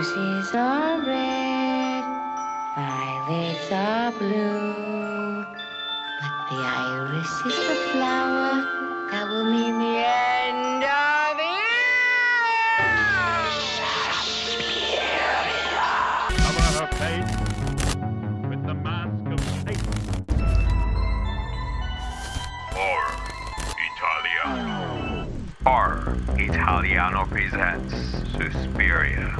Roses are red, violets are blue, but the iris is the flower that will mean the end of Cover her face with the mask of Satan. Horror Italiano. Horror Italiano presents Suspiria.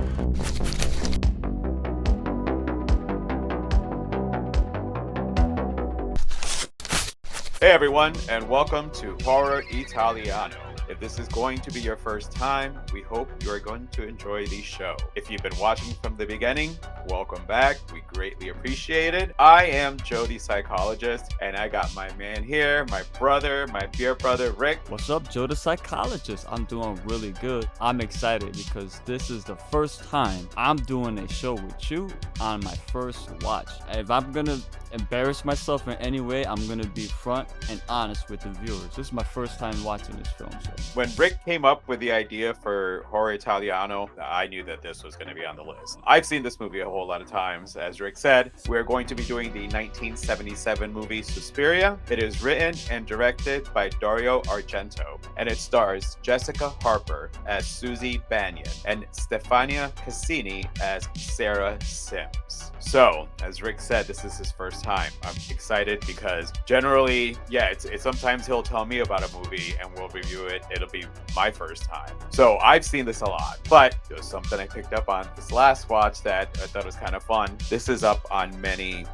Hey everyone, and welcome to Horror Italiano. If this is going to be your first time, we hope you are going to enjoy the show. If you've been watching from the beginning, welcome back. We greatly appreciate it. I am Joe the psychologist, and I got my man here, my brother, my dear brother, Rick. What's up, Joe the psychologist? I'm doing really good. I'm excited because this is the first time I'm doing a show with you on my first watch. If I'm gonna embarrass myself in any way, I'm gonna be front and honest with the viewers. This is my first time watching this film. So When Rick came up with the idea for Horror Italiano, I knew that this was going to be on the list. I've seen this movie a whole lot of times. As Rick said, we're going to be doing the 1977 movie Suspiria. It is written and directed by Dario Argento, and it stars Jessica Harper as Suzy Banion and Stefania Cassini as Sarah Sims. So, as Rick said, this is his first time. I'm excited because generally, it's sometimes he'll tell me about a movie and we'll review it. It'll be my first time. So I've seen this a lot, but there's something I picked up on this last watch that I thought was kind of fun. This is up on many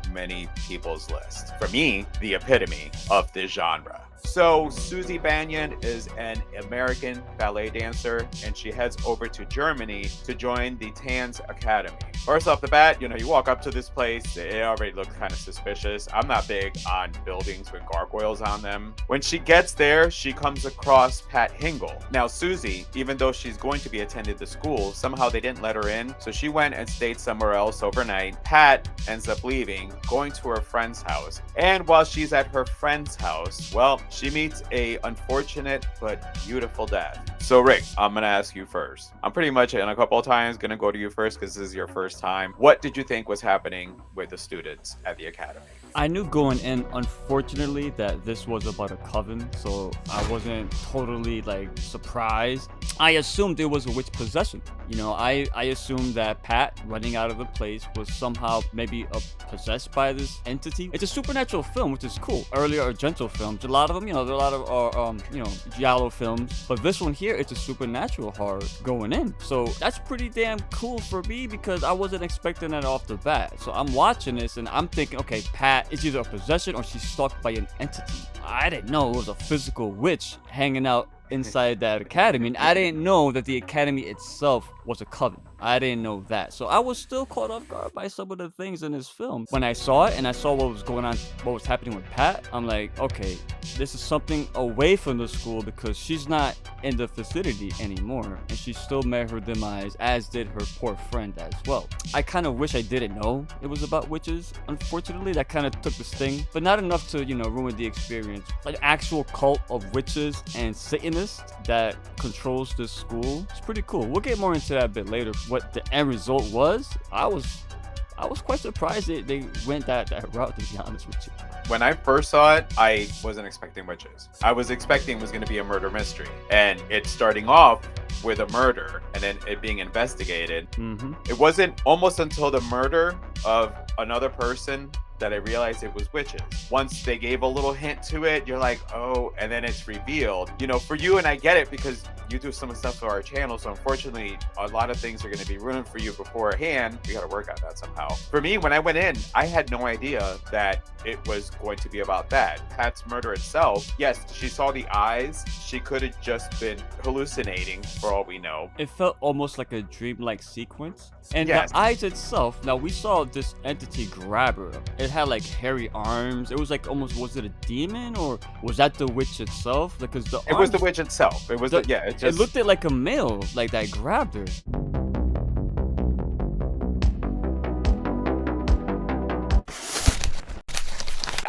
people's list. For me, the epitome of this genre. So Suzy Banion is an American ballet dancer, and she heads over to Germany to join the Tanz Akademi. First off the bat, you walk up to this place, it already looks kind of suspicious. I'm not big on buildings with gargoyles on them. When she gets there, she comes across Pat Hingle. Now Suzy, even though she's going to be attending the school, somehow they didn't let her in, so she went and stayed somewhere else overnight. Pat ends up leaving, going to her friend's house. And while she's at her friend's house, well, she meets a unfortunate but beautiful death. So Rick, I'm gonna ask you first. I'm pretty much in a couple of times gonna go to you first because this is your first time. What did you think was happening with the students at the academy? I knew going in, unfortunately, that this was about a coven, so I wasn't totally surprised. I assumed it was a witch possession. I assumed that Pat running out of the place was somehow maybe possessed by this entity. It's a supernatural film, which is cool. Earlier Argento films, a lot of them, there are a lot of giallo films, but this one here, it's a supernatural horror going in. So that's pretty damn cool for me because I wasn't expecting that off the bat. So I'm watching this and I'm thinking, okay, Pat is either a possession or she's stalked by an entity. I didn't know it was a physical witch hanging out inside that academy, and I didn't know that the academy itself was a coven. I didn't know that. So I was still caught off guard by some of the things in this film. When I saw it and I saw what was going on, what was happening with Pat, I'm like, okay, this is something away from the school because she's not in the vicinity anymore, and she still met her demise, as did her poor friend as well. I kind of wish I didn't know it was about witches. Unfortunately, that kind of took the sting, but not enough to, ruin the experience. Like actual cult of witches and Satanists that controls this school. It's pretty cool. We'll get more into that a bit later. What the end result was, I was quite surprised they went that route, to be honest with you. When I first saw it, I wasn't expecting witches. I was expecting it was going to be a murder mystery, and it starting off with a murder and then it being investigated. It wasn't almost until the murder of another person that I realized it was witches. Once they gave a little hint to it, you're like, oh, and then it's revealed. For you, and I get it because you do some stuff for our channel, so unfortunately, a lot of things are going to be ruined for you beforehand. We got to work on that somehow. For me, when I went in, I had no idea that it was going to be about that. Pat's murder itself, yes, she saw the eyes. She could have just been hallucinating for all we know. It felt almost like a dreamlike sequence. And yes. The eyes itself, now we saw this entity grab her. It had hairy arms. It was almost, was it a demon or was that the witch itself? Because it was the witch itself. It was it looked like a male that grabbed her.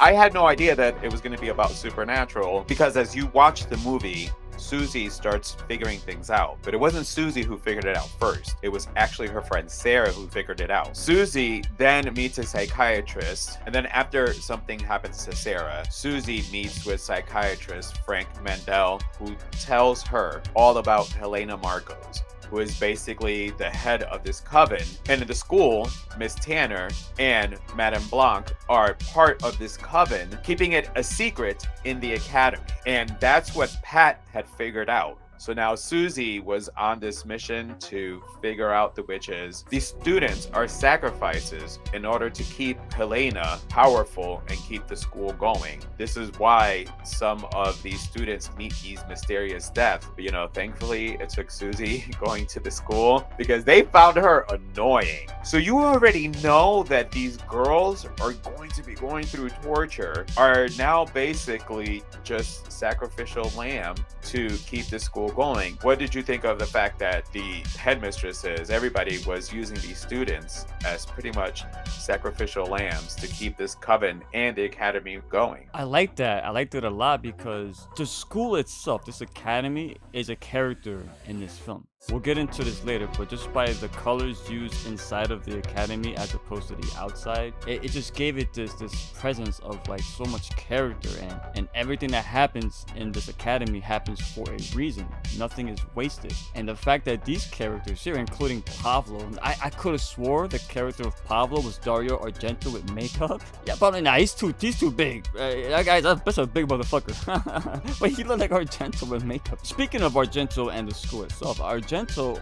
I had no idea that it was going to be about supernatural because as you watch the movie, Suzy starts figuring things out. But it wasn't Suzy who figured it out first. It was actually her friend Sarah who figured it out. Suzy then meets a psychiatrist, and then after something happens to Sarah, Suzy meets with psychiatrist Frank Mandel, who tells her all about Helena Marcos, who is basically the head of this coven. And in the school, Miss Tanner and Madame Blanc are part of this coven, keeping it a secret in the academy. And that's what Pat had figured out. So now Suzy was on this mission to figure out the witches. These students are sacrifices in order to keep Helena powerful and keep the school going. This is why some of these students meet these mysterious deaths. But, you know, thankfully it took Suzy going to the school because they found her annoying. So you already know that these girls are going to be going through torture, are now basically just sacrificial lamb to keep the school going. What did you think of the fact that the headmistresses, everybody was using these students as pretty much sacrificial lambs to keep this coven and the academy going? I like that. I liked it a lot because the school itself, this academy, is a character in this film. We'll get into this later, but just by the colors used inside of the academy as opposed to the outside, it just gave it this presence of like so much character, and everything that happens in this academy happens for a reason. Nothing is wasted. And the fact that these characters here, including Pablo, I could have swore the character of Pablo was Dario Argento with makeup. Yeah, but nah, he's too big. That guy's that's a big motherfucker. But he looked like Argento with makeup. Speaking of Argento and the school itself, Argento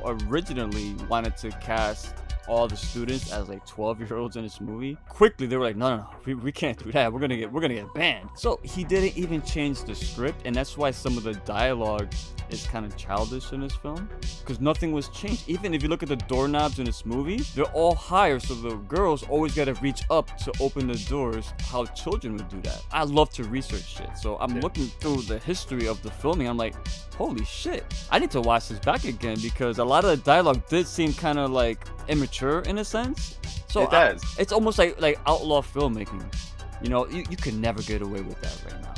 originally wanted to cast all the students as like 12-year-olds in this movie. Quickly they were like, no, we can't do that, we're gonna get banned. So he didn't even change the script, and that's why some of the dialogue is kind of childish in this film, because nothing was changed. Even if you look at the doorknobs in this movie, they're all higher, so the girls always gotta reach up to open the doors, how children would do that. I love to research shit, so I'm looking through the history of the filming. I'm like, holy shit, I need to watch this back again, because a lot of the dialogue did seem kind of like immature in a sense. So it does. It's almost like outlaw filmmaking. You know, you can never get away with that right now.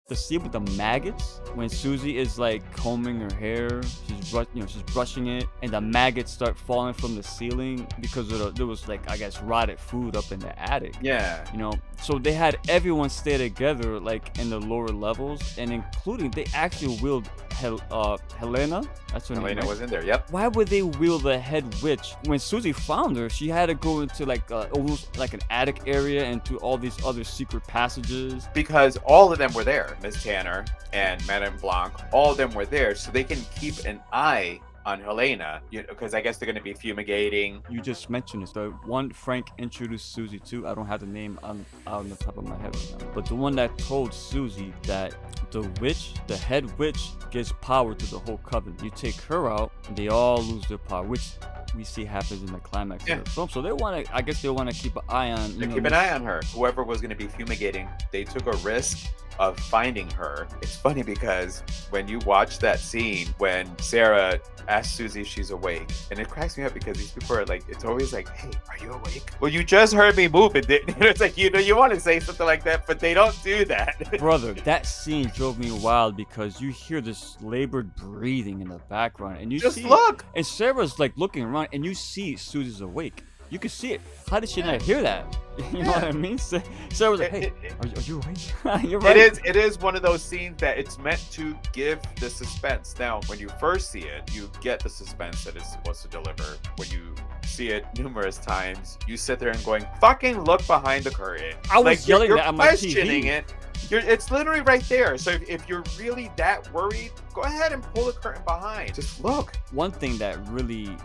The scene with the maggots, when Suzy is like combing her hair, she's brushing it, and the maggots start falling from the ceiling because there was like, I guess, rotted food up in the attic. Yeah. You know, so they had everyone stay together like in the lower levels, and including they actually wheeled Helena. That's her name, Helena right? was in there. Yep. Why would they wheel the head witch? When Suzy found her, she had to go into like almost like an attic area and to all these other secret passages. Because all of them were there. Miss Tanner and Madame Blanc, all of them were there, so they can keep an eye on Helena, because I guess they're going to be fumigating. You just mentioned this. The one Frank introduced Suzy to, I don't have the name on the top of my head right now, but the one that told Suzy that the witch, the head witch, gives power to the whole coven. You take her out, and they all lose their power, which we see happens in the climax of the film. So they want to, I guess they want to keep an eye on. Keep an eye on her. Whoever was going to be fumigating, they took a risk of finding her. It's funny because when you watch that scene when Sarah asks Suzy if she's awake, and it cracks me up because these people are like, it's always like, hey, are you awake? Well, you just heard me move. And it's like, you want to say something like that, but they don't do that. Brother, that scene drove me wild because you hear this labored breathing in the background, and you just see, look, and Sarah's like looking around, and you see Suzy's awake. You can see it. How did she not hear that? You know what I mean? Sarah was like, hey, are you awake? You're right. It is one of those scenes that it's meant to give the suspense. Now, when you first see it, you get the suspense that it's supposed to deliver. When you see it numerous times, you sit there and going, fucking look behind the curtain. I was yelling that on my questioning TV. it. It's literally right there. So if you're really that worried, go ahead and pull the curtain behind. Just look. One thing that really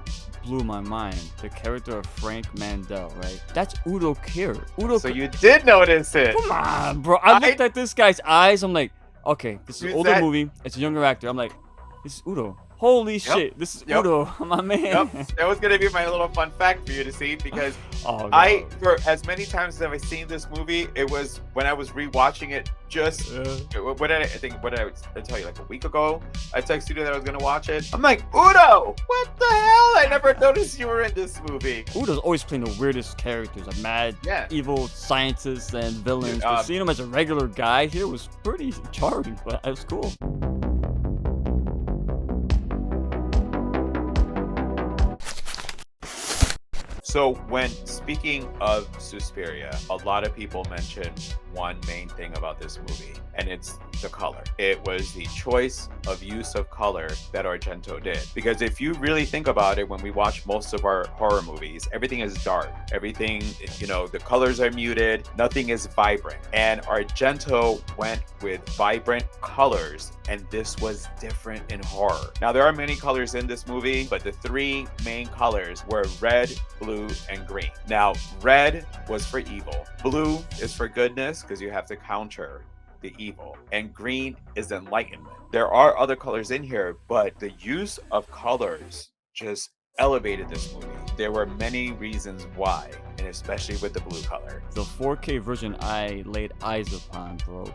blew my mind, the character of Frank Mandel, right? That's Udo Kier. So you did notice it. Come on, bro. I looked at this guy's eyes. I'm like, okay, this is an older movie. It's a younger actor. I'm like, this is Udo. Holy shit, this is Udo, my man. Yep. That was going to be my little fun fact for you to see, because oh, no. for as many times as I've seen this movie, it was when I was rewatching it just, what did I tell you, like a week ago? I texted you that I was going to watch it. I'm like, Udo, what the hell? I never noticed you were in this movie. Udo's always playing the weirdest characters, like mad, evil scientists and villains. But seeing him as a regular guy here was pretty charming, but it was cool. So when speaking of Suspiria, a lot of people mention one main thing about this movie, and it's the color. It was the choice of use of color that Argento did. Because if you really think about it, when we watch most of our horror movies, everything is dark. Everything, the colors are muted, nothing is vibrant. And Argento went with vibrant colors, and this was different in horror. Now, there are many colors in this movie, but the three main colors were red, blue, and green. Now, red was for evil. Blue is for goodness, because you have to counter the evil. And green is enlightenment. There are other colors in here, but the use of colors just elevated this movie. There were many reasons why, and especially with the blue color. The 4K version I laid eyes upon, bro.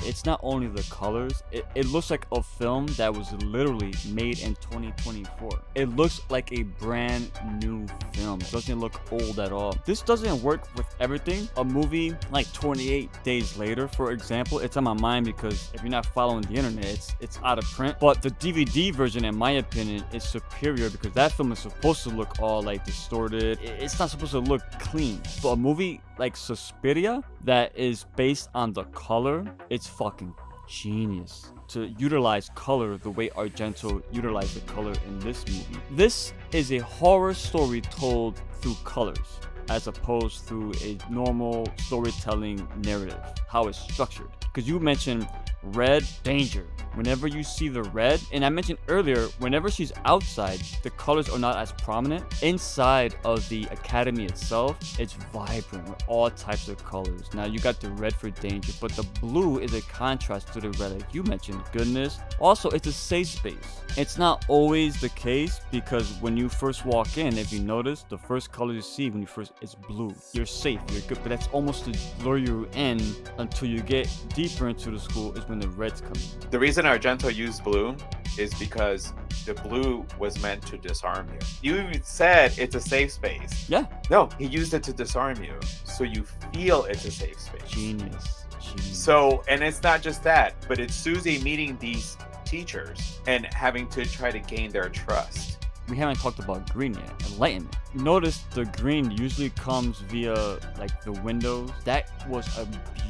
It's not only the colors, it looks like a film that was literally made in 2024. It looks like a brand new film. It doesn't look old at all. This doesn't work with everything. A movie like 28 Days Later, for example, it's on my mind because if you're not following the internet, it's out of print. But the DVD version, in my opinion, is superior because that film is supposed to look all like distorted. It's not supposed to look clean. But a movie like Suspiria that is based on the color, it's fucking genius to utilize color the way Argento utilized the color in this movie. This is a horror story told through colors as opposed to a normal storytelling narrative, how it's structured. Because you mentioned red, danger. Whenever you see the red, and I mentioned earlier, whenever she's outside, the colors are not as prominent. Inside of the academy itself, it's vibrant with all types of colors. Now you got the red for danger, but the blue is a contrast to the red, like you mentioned, goodness. Also, it's a safe space. It's not always the case because when you first walk in, if you notice, the first color you see when you first is blue. You're safe, you're good, but that's almost to lure you in until you get deeper into the school is when the reds come in. The reason Argento used blue is because the blue was meant to disarm you. You said it's a safe space. Yeah. No, he used it to disarm you, so you feel it's a safe space. Genius. So, and it's not just that, but it's Suzy meeting these teachers and having to try to gain their trust. We haven't talked about green yet. Enlightenment. Notice the green usually comes via like the windows. That was a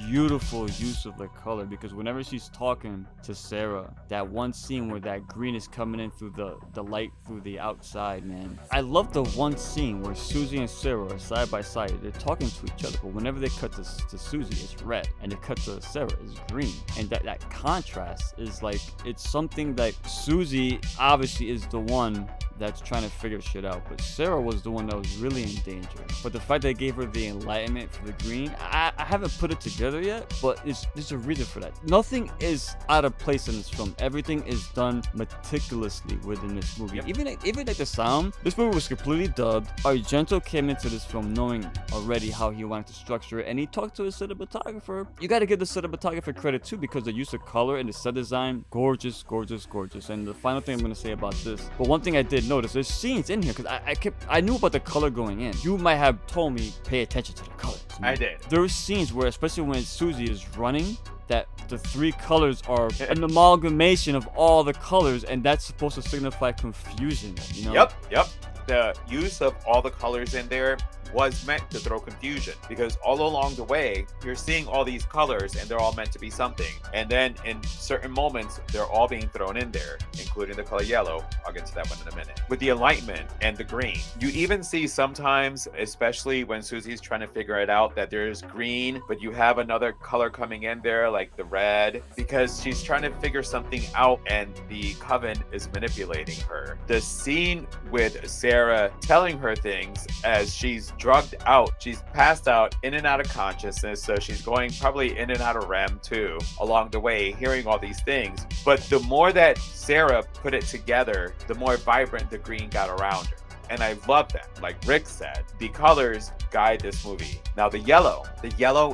beautiful use of the color because whenever she's talking to Sarah, that one scene where that green is coming in through the light through the outside, man. I love the one scene where Suzy and Sarah are side by side. They're talking to each other, but whenever they cut to Suzy, it's red, and they cut to Sarah, it's green. And that contrast is like, it's something that Suzy obviously is the one that's trying to figure shit out, but Sarah was the one that was really in danger. But the fact they gave her the enlightenment for the green, I haven't put it together yet, but there's a reason for that. Nothing is out of place in this film. Everything is done meticulously within this movie. Yep. Even like the sound, this movie was completely dubbed. Argento came into this film knowing already how he wanted to structure it, and he talked to his cinematographer. You got to give the cinematographer credit too, because the use of color and the set design, gorgeous, gorgeous, gorgeous. And the final thing I'm gonna say about this, but one thing I did notice, there's scenes in here because I knew about the color going in. You might have told me pay attention to the colors. I did. There were scenes where, especially when Suzy is running, that the three colors are an amalgamation of all the colors, and that's supposed to signify confusion, you know? Yep. The use of all the colors in there was meant to throw confusion because all along the way you're seeing all these colors and they're all meant to be something, and then in certain moments they're all being thrown in there, including the color yellow. I'll get to that one in a minute. With the enlightenment and the green, you even see sometimes, especially when Suzy's trying to figure it out, that there's green but you have another color coming in there like the red, because she's trying to figure something out and the coven is manipulating her. The scene with Sarah telling her things as she's drugged out, she's passed out, in and out of consciousness, so she's going probably in and out of REM too along the way, hearing all these things. But the more that Sarah put it together, the more vibrant the green got around her. And I love that. Like Rick said, the colors guide this movie. Now the yellow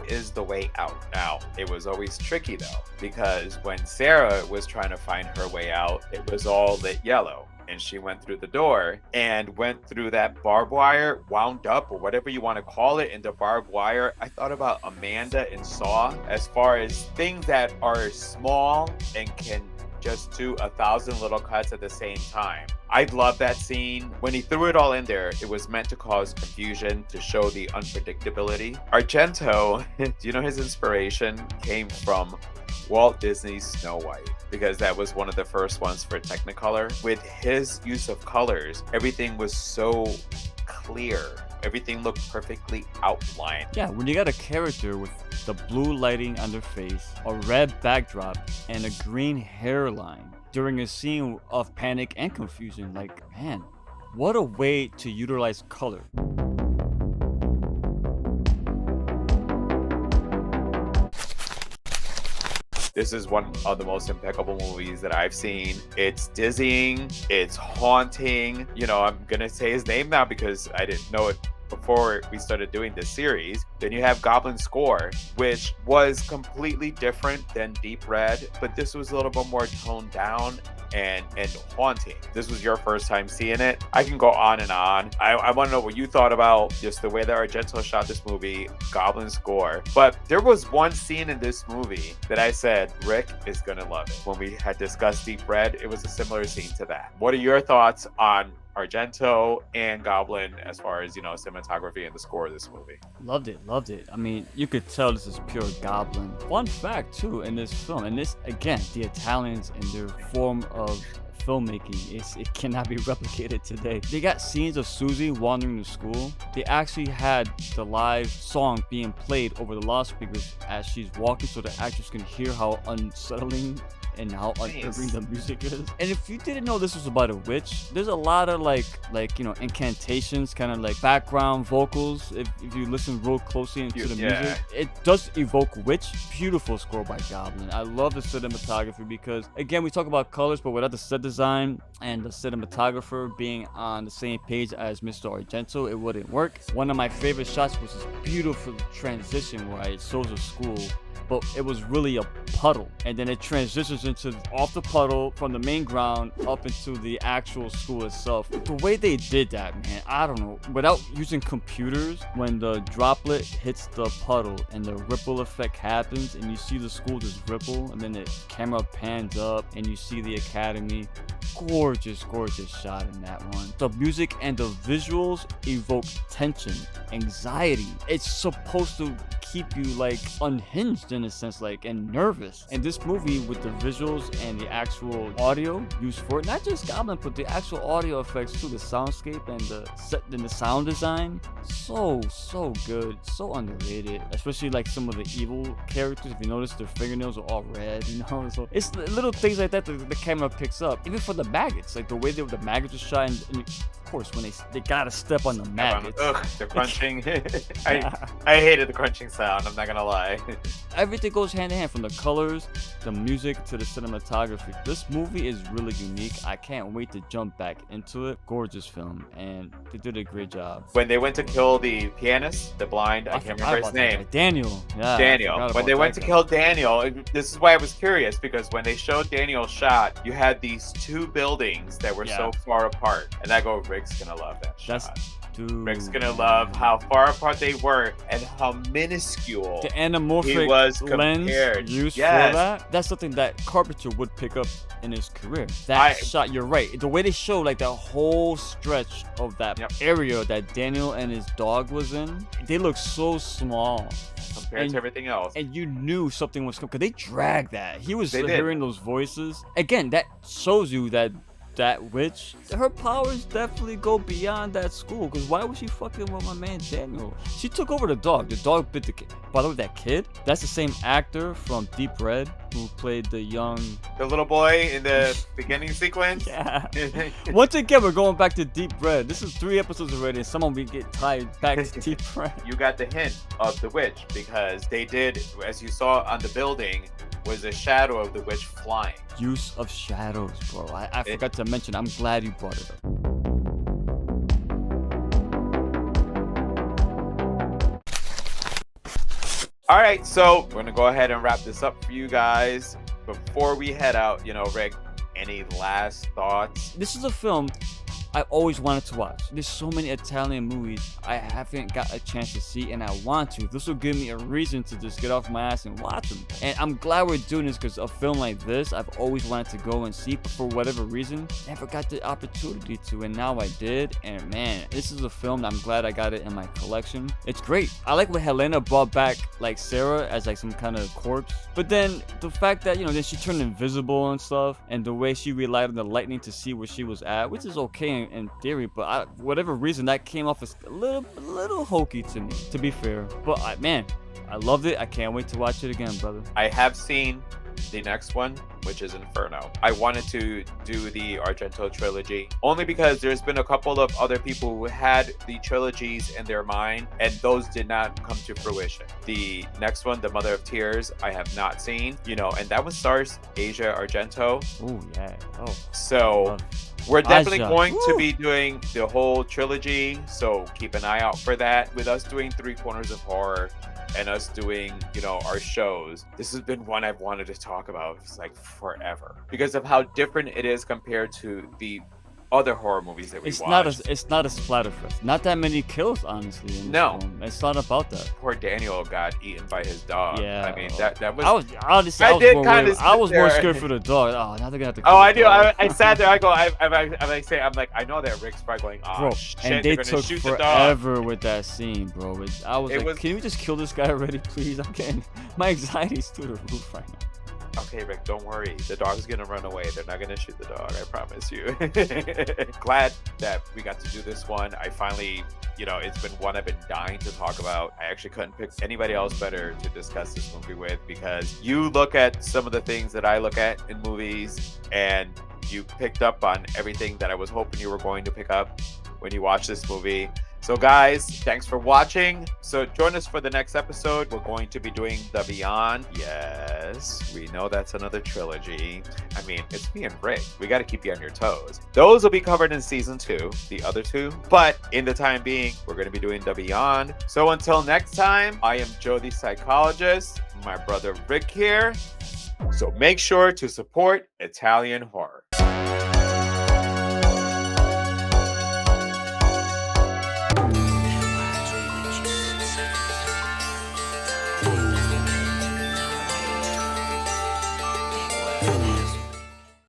is the way out. Now, it was always tricky though, because when Sarah was trying to find her way out, it was all lit yellow. And she went through the door and went through that barbed wire, wound up, or whatever you want to call it, into barbed wire. I thought about Amanda in Saw as far as things that are small and can just do 1,000 little cuts at the same time. I love that scene. When he threw it all in there, it was meant to cause confusion, to show the unpredictability. Argento, do you know his inspiration came from Walt Disney's Snow White, because that was one of the first ones for Technicolor. With his use of colors, everything was so clear. Everything looked perfectly outlined. Yeah, when you got a character with the blue lighting on their face, a red backdrop, and a green hairline during a scene of panic and confusion, like, man, what a way to utilize color. This is one of the most impeccable movies that I've seen. It's dizzying, it's haunting. You know, I'm gonna say his name now because I didn't know it before we started doing this series. Then you have Goblin Score, which was completely different than Deep Red, but this was a little bit more toned down and haunting. This was your first time seeing it. I can go on and on. I want to know what you thought about just the way that Argento shot this movie, Goblin Score. But there was one scene in this movie that I said, Rick is gonna love it. When we had discussed Deep Red, it was a similar scene to that. What are your thoughts on Argento and Goblin as far as, you know, cinematography and the score of this movie? Loved it, loved it. I mean, you could tell this is pure Goblin. Fun fact too in this film, and this again, the Italians and their form of filmmaking, it cannot be replicated today. They got scenes of Suzy wandering to school. They actually had the live song being played over the loudspeakers as she's walking, so the actors can hear how unsettling and how unnerving the music is. And if you didn't know this was about a witch, there's a lot of like you know, incantations, kind of like background vocals. If you listen real closely into the music, it does evoke witch. Beautiful score by Goblin. I love the cinematography because, again, we talk about colors, but without the set design and the cinematographer being on the same page as Mr. Argento, it wouldn't work. One of my favorite shots was this beautiful transition where it shows a school, but it was really a puddle, and then it transitions into off the puddle from the main ground up into the actual school itself. The way they did that, man, I don't know, without using computers, when the droplet hits the puddle and the ripple effect happens and you see the school just ripple, and then the camera pans up and you see the academy. Gorgeous shot in that one. The music and the visuals evoke tension, anxiety. It's supposed to keep you like unhinged in a sense, like, and nervous. And this movie, with the visuals and the actual audio used for it, not just Goblin, but the actual audio effects too, the soundscape and the set and the sound design, so good, so underrated. Especially like some of the evil characters. If you notice, their fingernails are all red, you know. So it's little things like that the camera picks up. Even for the maggots, like the way the maggots are shot, and of course when they gotta step on the maggots. Ugh, the crunching. I hated the crunching sound, I'm not gonna lie. Everything goes hand in hand, from the colors, the music, to the cinematography. This movie is really unique. I can't wait to jump back into it. Gorgeous film, and they did a great job. When they went to kill the pianist, the blind, I can't remember his name. Daniel. Yeah, Daniel. When they went to kill Daniel, this is why I was curious, because when they showed Daniel's shot, you had these two buildings that were so far apart. And I go, Rick's gonna love that shot. Rick's gonna love how far apart they were and how minuscule the anamorphic was lens used for that. That's something that Carpenter would pick up in his career. That shot, you're right. The way they show like the whole stretch of that area that Daniel and his dog was in, they look so small compared to everything else. And you knew something was coming because they dragged that. He was hearing those voices. Again, that shows you that witch, her powers definitely go beyond that school. Because why was she fucking with my man Daniel? She took over the dog. The dog bit the kid. By the way, that kid, that's the same actor from Deep Red who played the little boy in the beginning sequence. Yeah. Once again, we're going back to Deep Red. This is 3 episodes already, and someone we get tied back to Deep Red. You got the hint of the witch because they did, as you saw on the building, was a shadow of the witch flying. Use of shadows, bro. I forgot to mention. I'm glad you brought it up. All right, so we're gonna go ahead and wrap this up for you guys. Before we head out, you know, Rick, any last thoughts? This is a film I always wanted to watch. There's so many Italian movies I haven't got a chance to see, and I want to. This will give me a reason to just get off my ass and watch them. And I'm glad we're doing this because a film like this, I've always wanted to go and see, but for whatever reason, never got the opportunity to, and now I did. And man, this is a film that I'm glad I got it in my collection. It's great. I like when Helena brought back like Sarah as like some kind of corpse, but then the fact that, you know, then she turned invisible and stuff, and the way she relied on the lightning to see where she was at, which is okay in theory, but for whatever reason that came off as a little hokey to me, to be fair. But man, I loved it. I can't wait to watch it again, brother. I have seen the next one, which is Inferno. I wanted to do the Argento trilogy only because there's been a couple of other people who had the trilogies in their mind and those did not come to fruition. The next one, The Mother of Tears, I have not seen, you know, and that one stars Asia Argento. Oh yeah. Oh, so we're definitely Asia. going to Woo. be doing the whole trilogy, so keep an eye out for that. With us doing Three Corners of Horror and us doing, you know, our shows, this has been one I've wanted to talk about like forever because of how different it is compared to the other horror movies that we watched. It's not a splatterfest. Not that many kills, honestly. In No. this film. It's not about that. Poor Daniel got eaten by his dog. Yeah. I mean, that was. I was honestly. I did more kinda worried- I was sit more there. scared for the dog. Oh, now they're gonna have to. Oh, kill I the do. dog. I sat there. I go. I'm like, I know that Rick's probably going, oh Bro, shit, and they they're gonna took shoot the dog. forever with that scene, bro. I was It like, was- can we just kill this guy already, please? I'm getting my anxiety's through the roof right now. Okay, Rick, don't worry. The dog's gonna run away. They're not gonna shoot the dog. I promise you. Glad that we got to do this one. I finally, you know, it's been one I've been dying to talk about. I actually couldn't pick anybody else better to discuss this movie with because you look at some of the things that I look at in movies and you picked up on everything that I was hoping you were going to pick up when you watch this movie. So guys, thanks for watching. So join us for the next episode. We're going to be doing The Beyond. Yes, we know that's another trilogy. I mean, it's me and Rick. We got to keep you on your toes. Those will be covered in season 2, the other 2. But in the time being, we're going to be doing The Beyond. So until next time, I am Joe the Psychologist. My brother Rick here. So make sure to support Italian horror.